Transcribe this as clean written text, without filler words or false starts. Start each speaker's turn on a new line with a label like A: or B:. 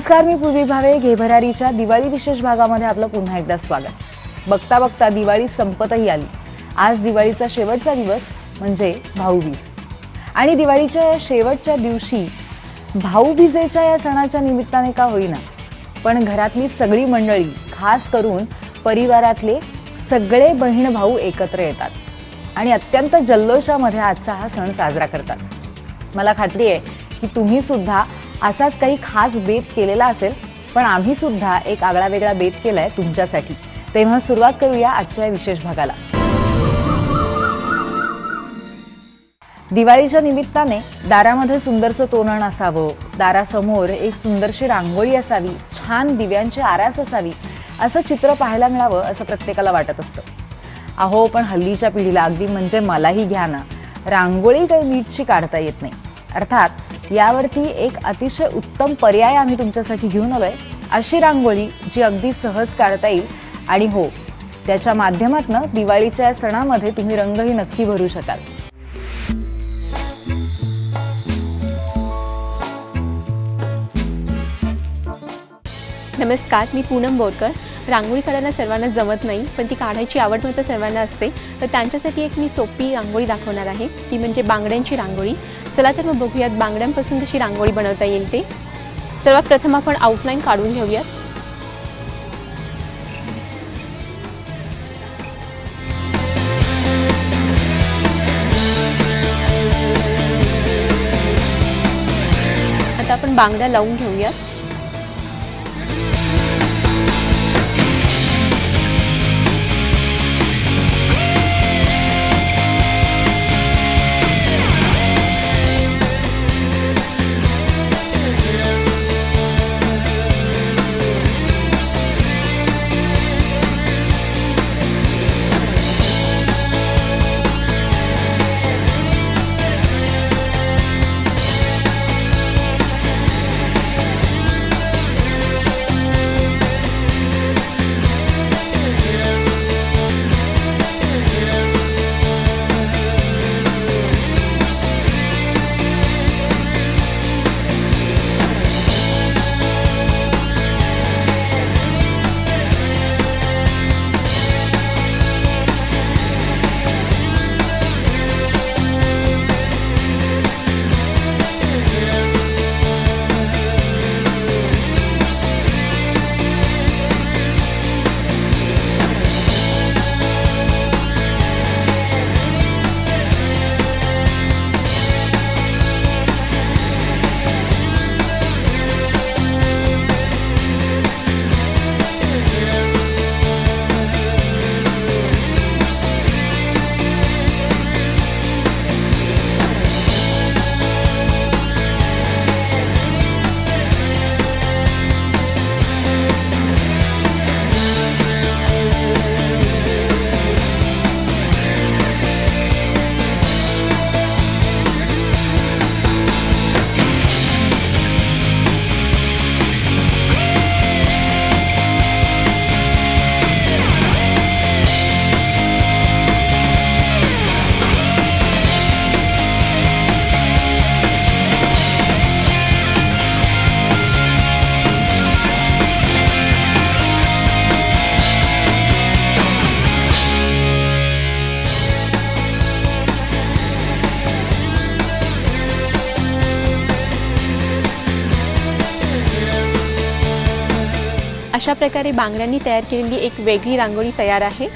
A: नमस्कार, मी पूर्वी भावे. घे भरारीच्या दिवाळी विशेष भागामध्ये आपलं पुन्हा एकदा स्वागत. बघता बघता दिवाळी संपतही आली. आज दिवाळीचा शेवटचा दिवस म्हणजे भाऊबीज. आणि दिवाळीच्या या शेवटच्या दिवशी भाऊबीजेच्या या सणाच्या निमित्ताने का होईना पण घरातली सगळी मंडळी, खास करून परिवारातले सगळे बहीण भाऊ एकत्र येतात आणि अत्यंत जल्लोषामध्ये आजचा हा सण साजरा करतात. मला खात्री आहे की तुम्ही सुद्धा असाच काही खास बेत केलेला असेल, पण आम्ही सुद्धा एक आगळा वेगळा बेत केलाय तुमच्यासाठी. तेव्हा सुरुवात करूया आजच्या विशेष भागाला. दिवाळीच्या निमित्ताने दारामध्ये सुंदरसं तोरण असावं, दारासमोर एक सुंदरशी रांगोळी असावी, छान दिव्यांची आरास असावी, असं चित्र पाहायला मिळावं असं प्रत्येकाला वाटत असतं. अहो, पण हल्लीच्या पिढीला, अगदी म्हणजे मलाही घ्या ना, रांगोळी काही नीटशी काढता येत नाही. अर्थात यावरती एक अतिशय उत्तम पर्याय आम्ही तुमच्यासाठी घेऊन आलोय. अशी रांगोळी जी अगदी सहज काढता येईल आणि हो, त्याच्या माध्यमातून दिवाळीच्या सणामध्ये तुम्ही रंगही नक्की भरू शकाल.
B: नमस्कार, मी पूनम बोरकर. रांगोळी काढायला सर्वांना जमत नाही, पण ती काढायची आवड मात्र सर्वांना असते. तर त्यांच्यासाठी एक मी सोपी रांगोळी दाखवणार आहे, ती म्हणजे बांगड्यांची रांगोळी. चला तर मग बघूयात बांगड्यांपासून कशी रांगोळी बनवता येईल ते. सर्वात प्रथम आपण आउटलाईन काढून घेऊयात. आता आपण बांगड्या लावून घेऊयात. अशा प्रकारे बांगड्यांनी तयार केलेली एक वेगळी रांगोळी तयार आहे.